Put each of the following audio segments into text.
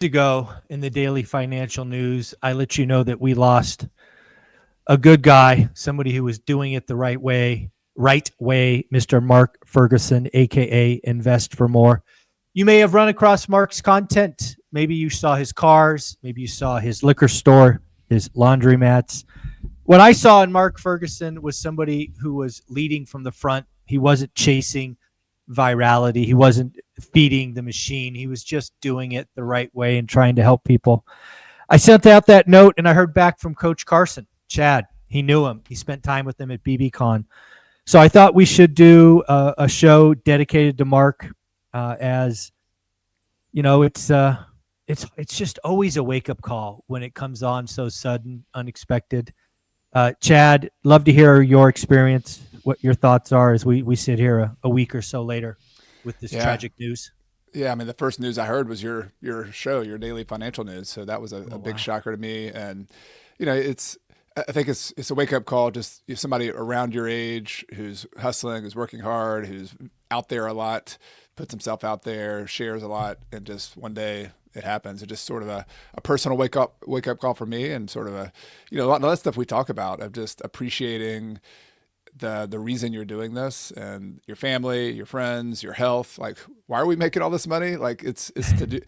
Ago in the daily financial news, I let you know that we lost a good guy, somebody who was doing it the right way, Mr. Mark Ferguson, aka Invest for More. You may have run across Mark's content. Maybe you saw his cars, maybe you saw his liquor store, his laundromats. What I saw in Mark Ferguson was somebody who was leading from the front. He wasn't chasing virality. He wasn't feeding the machine. He was just doing it the right way and trying to help people. I sent out that note and I heard back from Coach Carson, Chad. He knew him. He spent time with him at BBCon. So I thought we should do a show dedicated to Mark. As you know, it's just always a wake up call when it comes on so sudden, unexpected. Chad, love to hear your experience, what your thoughts are as we sit here a week or so later with this Yeah. tragic news. Yeah. I mean, the first news I heard was your show, your daily financial news. So that was Oh, a big wow. shocker to me. And, I think it's a wake up call. Just if somebody around your age who's hustling, who's working hard, who's out there a lot, puts himself out there, shares a lot, and just one day it happens. It's just sort of a personal wake up call for me, and sort of a lot of that stuff we talk about of just appreciating the reason you're doing this and your family, your friends, your health. Like, why are we making all this money? Like, it's to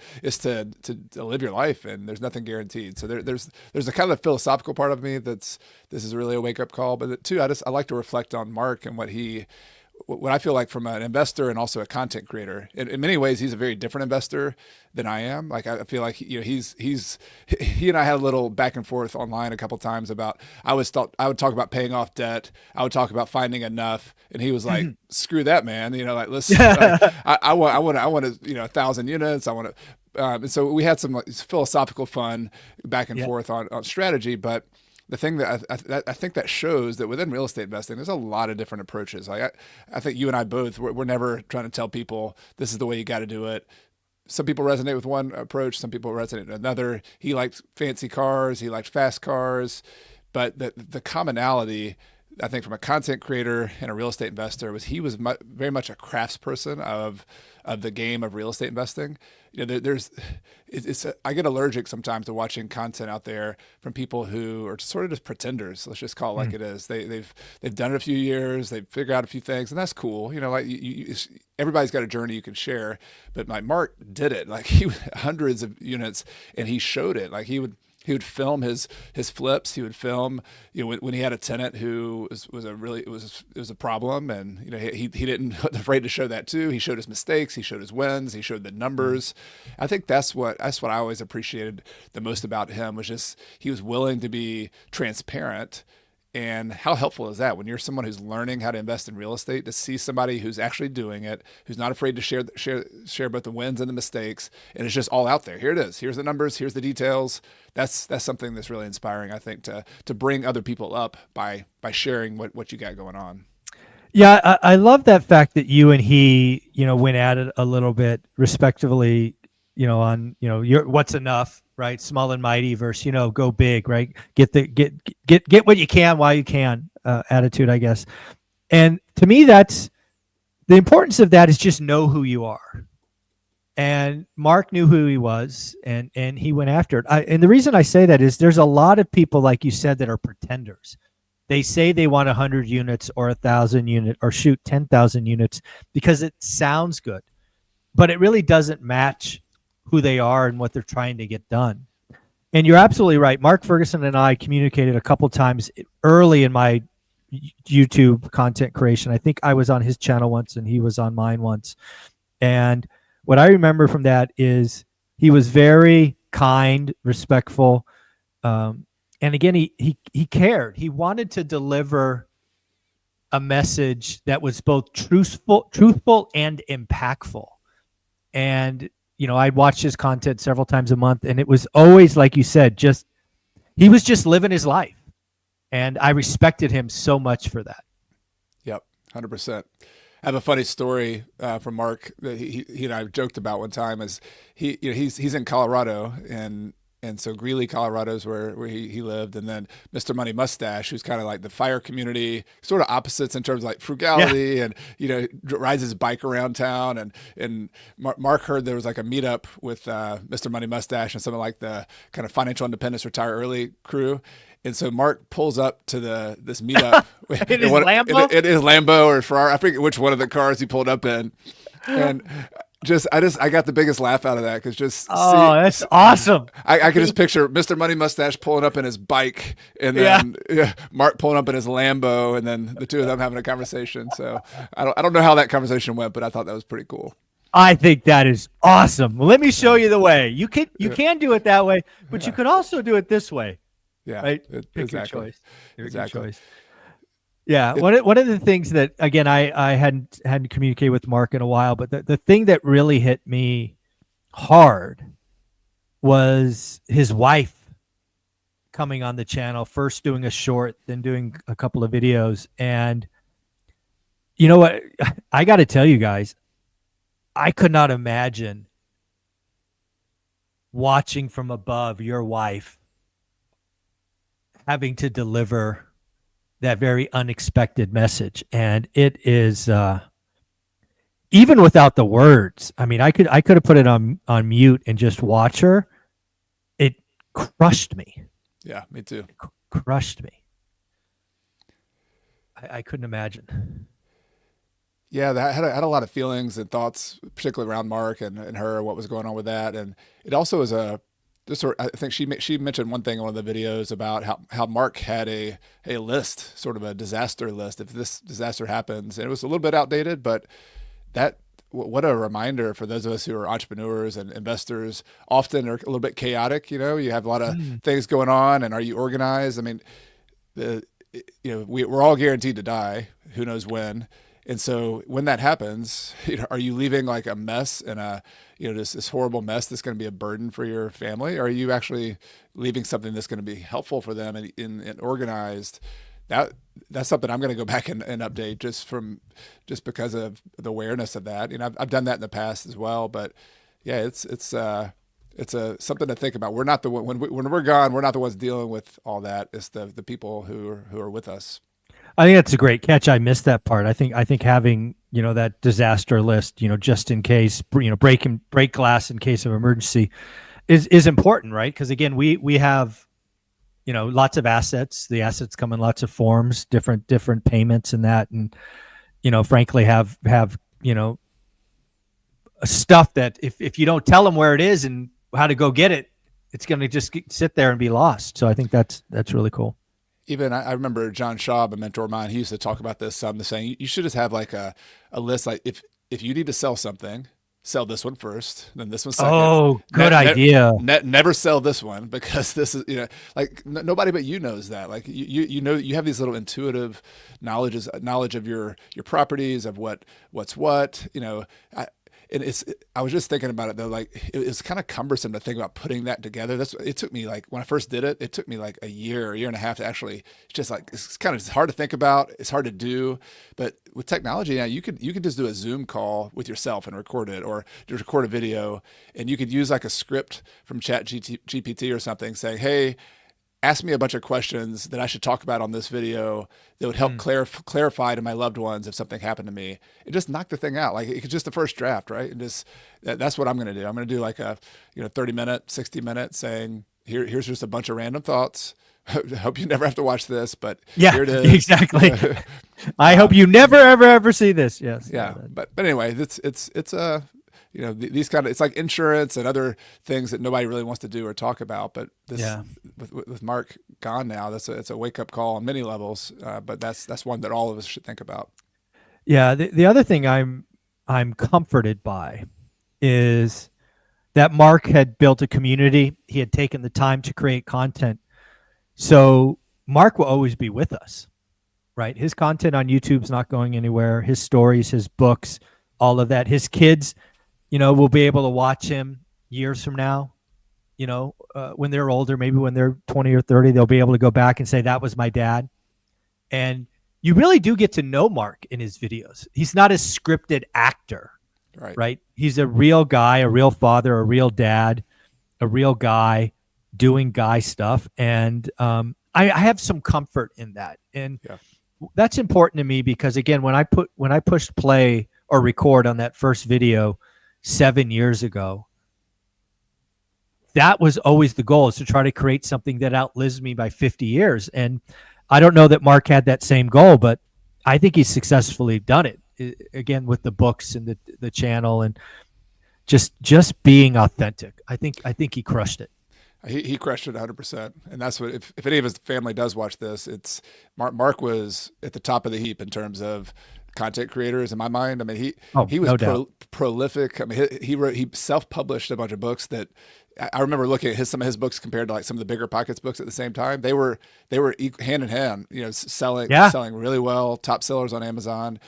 live your life, and there's nothing guaranteed. So there's a kind of philosophical part of me that's this is really a wake up call. But too, I like to reflect on Mark and what I feel like from an investor and also a content creator. In many ways, he's a very different investor than I am. Like, I feel like he and I had a little back and forth online a couple times about I would talk about paying off debt. I would talk about finding enough, and he was like, "Screw that, man! Like, let's like I want to 1,000 units. I want to." And so we had some like, philosophical fun back and Yeah. forth on strategy, but the thing that I think that shows that within real estate investing, there's a lot of different approaches. Like I think you and I both, we're never trying to tell people this is the way you got to do it. Some people resonate with one approach, some people resonate with another. He liked fancy cars, he liked fast cars, but the commonality, I think, from a content creator and a real estate investor was he was very much a craftsperson of the game of real estate investing. There's I get allergic sometimes to watching content out there from people who are sort of just pretenders. Let's just call it like Mm. it is. They've done it a few years, they've figured out a few things, and that's cool. Like everybody's got a journey you can share, but like Mark did it. Like he hundreds of units, and he showed it. Like he would film his flips. He would film, when he had a tenant who was a really it was a problem, and he didn't wasn't afraid to show that too. He showed his mistakes. He showed his wins. He showed the Mm. numbers. I think that's what I always appreciated the most about him was just he was willing to be transparent. And how helpful is that when you're someone who's learning how to invest in real estate to see somebody who's actually doing it, who's not afraid to share both the wins and the mistakes, and it's just all out there. Here it is. Here's the numbers. Here's the details. That's something that's really inspiring, I think, to bring other people up by sharing what you got going on. Yeah, I love that fact that you and he, went at it a little bit respectively, on, your what's enough, right? Small and mighty versus, go big, right? Get what you can while you can, attitude, I guess. And to me, that's the importance of that is just know who you are. And Mark knew who he was, and he went after it. And the reason I say that is there's a lot of people, like you said, that are pretenders. They say they want 100 units or 1,000 unit or shoot 10,000 units because it sounds good, but it really doesn't match who they are and what they're trying to get done. And you're absolutely right. Mark Ferguson and I communicated a couple times early in my YouTube content creation. I think I was on his channel once and he was on mine once. And what I remember from that is he was very kind, respectful, and again, he cared. He wanted to deliver a message that was both truthful and impactful. And I'd watch his content several times a month, and it was always like you said, just he was just living his life, and I respected him so much for that. Yep, 100%. I have a funny story from Mark that he and I joked about one time. Is he's in Colorado, and And so Greeley, Colorado is where he lived. And then Mr. Money Mustache, who's kind of like the fire community, sort of opposites in terms of like Yeah. frugality and, rides his bike around town. And Mark heard there was like a meetup with Mr. Money Mustache and some of like the kind of financial independence retire early crew. And so Mark pulls up to this meetup In his Lambo? in his Lambo or Ferrari. I forget which one of the cars he pulled up in. And I got the biggest laugh out of that because that's awesome. I can just picture Mr. Money Mustache pulling up in his bike, and then Mark pulling up in his Lambo, and then the two of them having a conversation. So I don't know how that conversation went, but I thought that was pretty cool. I think that is awesome. Well, let me show you the way. You can do it that way, but you could also do it this way. Yeah, right. Pick exactly. your choice. Exactly. Your choice. Yeah, one of the things that, again, I hadn't communicated with Mark in a while, but the thing that really hit me hard was his wife coming on the channel, first doing a short, then doing a couple of videos. And you know what? I got to tell you guys, I could not imagine watching from above your wife having to deliver that very unexpected message. And it is, even without the words, I mean, I could have put it on mute and just watch her. It crushed me. Yeah, me too. It crushed me. I couldn't imagine. Yeah, that had a lot of feelings and thoughts, particularly around Mark and her, what was going on with that. And it also was I think she mentioned one thing in one of the videos about how Mark had a list, sort of a disaster list, if this disaster happens. And it was a little bit outdated, but what a reminder for those of us who are entrepreneurs and investors. Often are a little bit chaotic. You have a lot of things going on, and are you organized? I mean, we're all guaranteed to die. Who knows when? And so when that happens, are you leaving like a mess and this horrible mess that's going to be a burden for your family? Or are you actually leaving something that's going to be helpful for them and organized? That's something I'm going to go back and update just because of the awareness of that. I've done that in the past as well, but yeah, it's something to think about. We're not the one when we're gone. We're not the ones dealing with all that. It's the people who are with us. I think that's a great catch. I missed that part. I think having, that disaster list, just in case, break glass in case of emergency is important, right? Because again, we have, lots of assets. The assets come in lots of forms, different payments and that, and, frankly have, stuff that if you don't tell them where it is and how to go get it, it's going to just sit there and be lost. So I think that's really cool. Even I remember John Schaub, a mentor of mine, he used to talk about this. Saying you should just have like a list. Like if you need to sell something, sell this one first, then this one second. Oh, good idea. Never sell this one because this is like nobody but you knows that. Like you have these little intuitive knowledge of your properties, of what's what. I was just thinking about it though. Like it's kind of cumbersome to think about putting that together. It took me like when I first did it. It took me like a year and a half to actually. It's just like it's hard to think about. It's hard to do. But with technology now, you could just do a Zoom call with yourself and record it, or just record a video, and you could use like a script from GPT or something saying, "Hey, ask me a bunch of questions that I should talk about on this video that would help clarify to my loved ones if something happened to me." It just knocked the thing out. Like it's just the first draft, right? And just that's what I'm going to do. I'm going to do like a 30-minute, 60-minute saying here's just a bunch of random thoughts. Hope you never have to watch this, but here it is. Exactly. I hope you never ever see this. Yes. Yeah. But anyway, it's these kind of, it's like insurance and other things that nobody really wants to do or talk about. But with Mark gone now, it's a wake up call on many levels. But that's one that all of us should think about. Yeah. The other thing I'm comforted by is that Mark had built a community. He had taken the time to create content. So Mark will always be with us, right? His content on YouTube's not going anywhere. His stories, his books, all of that. His kids, we'll be able to watch him years from now, when they're older, maybe when they're 20 or 30, they'll be able to go back and say, that was my dad. And you really do get to know Mark in his videos. He's not a scripted actor, right? He's a real guy, a real father, a real dad, a real guy doing guy stuff, and I have some comfort in that, and Yeah. that's important to me because again, when I pushed play or record on that first video 7 years ago, that was always the goal, is to try to create something that outlives me by 50 years. And I don't know that Mark had that same goal, but I think he's successfully done it, again, with the books and the channel, and just being authentic. I think he crushed it. He crushed it 100%, and that's what, if any of his family does watch this, it's Mark was at the top of the heap in terms of content creators in my mind. I mean, Oh, he was no doubt. prolific. I mean, he self-published a bunch of books that I remember looking at some of his books compared to like some of the bigger pockets books at the same time. They were hand in hand, Yeah. selling really well, top sellers on Amazon.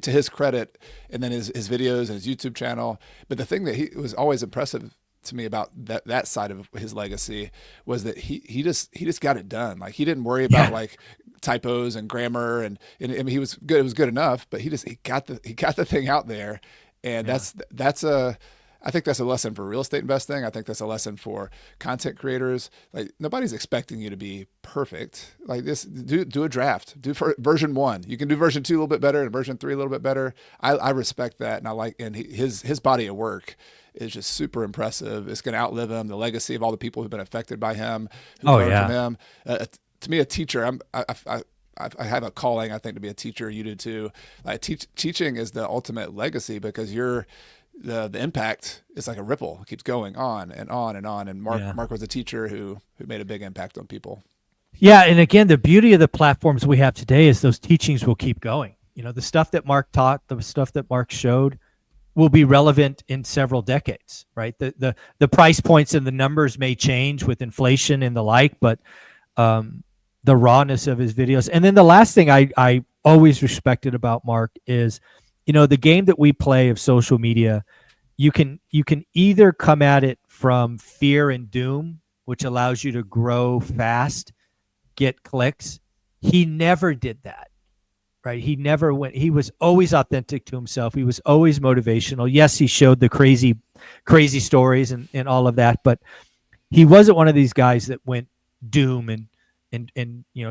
To his credit, and then his videos and his YouTube channel. But the thing that he was always impressive to me about that side of his legacy was that he just got it done. Like, he didn't worry about Yeah. like typos and grammar, and I mean, he was good. It was good enough, but he got the thing out there, and Yeah. that's a. I think that's a lesson for real estate investing. I think that's a lesson for content creators. Like, nobody's expecting you to be perfect. Like this, do a draft. Do for version 1. You can do version 2 a little bit better, and version 3 a little bit better. I respect that, and I like, and his body of work is just super impressive. It's going to outlive him. The legacy of all the people who've been affected by him, who Oh learned from yeah. him. To me, a teacher, I have a calling, I think, to be a teacher. You do too. Like, teaching is the ultimate legacy, because the impact is like a ripple. It keeps going on and on and on. And Yeah. Mark was a teacher who made a big impact on people. Yeah, and again, the beauty of the platforms we have today is those teachings will keep going. The stuff that Mark taught, the stuff that Mark showed, will be relevant in several decades, right? The price points and the numbers may change with inflation and the like, but the rawness of his videos. And then the last thing I always respected about Mark is, the game that we play of social media, you can either come at it from fear and doom, which allows you to grow fast, get clicks. He never did that, right? He never went. He was always authentic to himself. He was always motivational. Yes, he showed the crazy stories and all of that, but he wasn't one of these guys that went doom and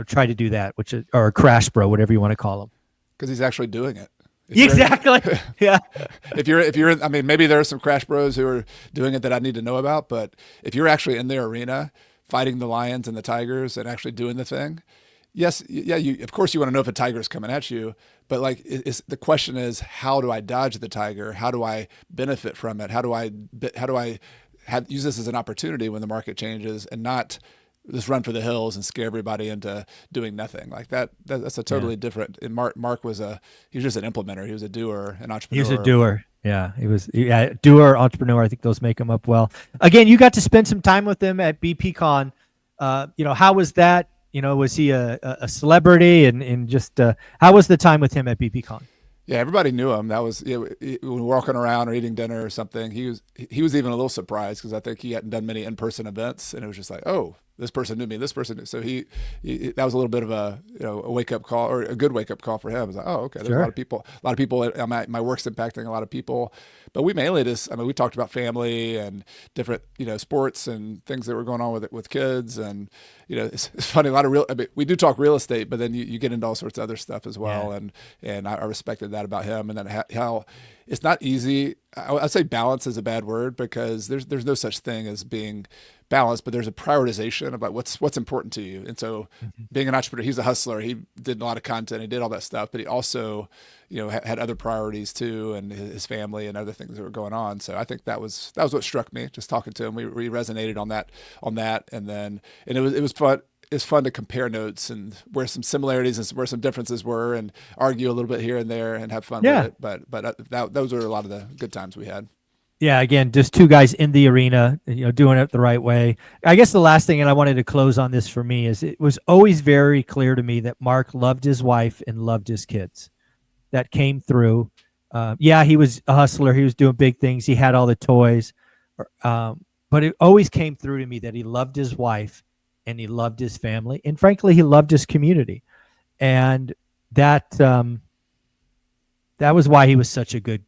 try to do that, or a crash bro, whatever you want to call him. Because he's actually doing it. Exactly. Yeah. If you're in, I mean, maybe there are some crash bros who are doing it that I need to know about, but if you're actually in their arena fighting the lions and the tigers and actually doing the thing, yes, yeah, of course you want to know if a tiger is coming at you, but like, the question is, how do I dodge the tiger? How do I benefit from it? How do I use this as an opportunity when the market changes, and not just run for the hills and scare everybody into doing nothing like that? That's a totally different. And Mark was he was just an implementer. He was a doer, an entrepreneur. He was a doer. Yeah, he was. Yeah, doer, entrepreneur. I think those make him up well. Again, you got to spend some time with him at BPCon. How was that? Was he a celebrity, and just how was the time with him at BPCon? Yeah, everybody knew him. That was, when we were walking around or eating dinner or something. He was even a little surprised, because I think he hadn't done many in-person events, and it was just like, oh, this person knew me. This person knew. So that was a little bit of a wake up call, or a good wake up call for him. It was like, oh, okay, there's Sure. a lot of people. My work's impacting a lot of people, but we mainly we talked about family and different, sports and things that were going on with kids, and it's funny. A lot of we do talk real estate, but then you get into all sorts of other stuff as well, and I respected that about him, and then how it's not easy. I'd say balance is a bad word, because there's no such thing as being balanced, but there's a prioritization about what's important to you. And so, being an entrepreneur, he's a hustler. He did a lot of content. He did all that stuff, but he also, had other priorities too, and his family and other things that were going on. So I think that was what struck me just talking to him. We resonated on that, and it was fun. It's fun to compare notes and where some similarities and where some differences were, and argue a little bit here and there and have fun with it. But those are a lot of the good times we had. Yeah, again, just two guys in the arena, doing it the right way. I guess the last thing, and I wanted to close on this for me, is it was always very clear to me that Mark loved his wife and loved his kids. That came through. He was a hustler. He was doing big things. He had all the toys. But it always came through to me that he loved his wife and he loved his family. And frankly, he loved his community. And that was why he was such a good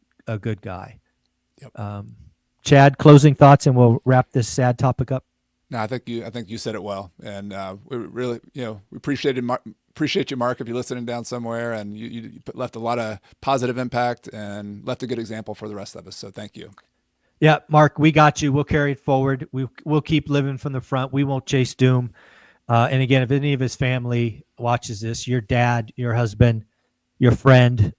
guy. Yep. Chad, closing thoughts, and we'll wrap this sad topic up. No, I think you said it well, and we really, we appreciate you, Mark, if you're listening down somewhere, and you left a lot of positive impact and left a good example for the rest of us. So thank you. Yeah, Mark, we got you. We'll carry it forward. We'll keep living from the front. We won't chase doom. And again, if any of his family watches this, your dad, your husband, your friend,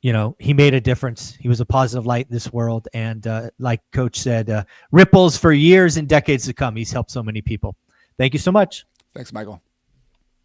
he made a difference. He was a positive light in this world. And like Coach said, ripples for years and decades to come. He's helped so many people. Thank you so much. Thanks, Michael.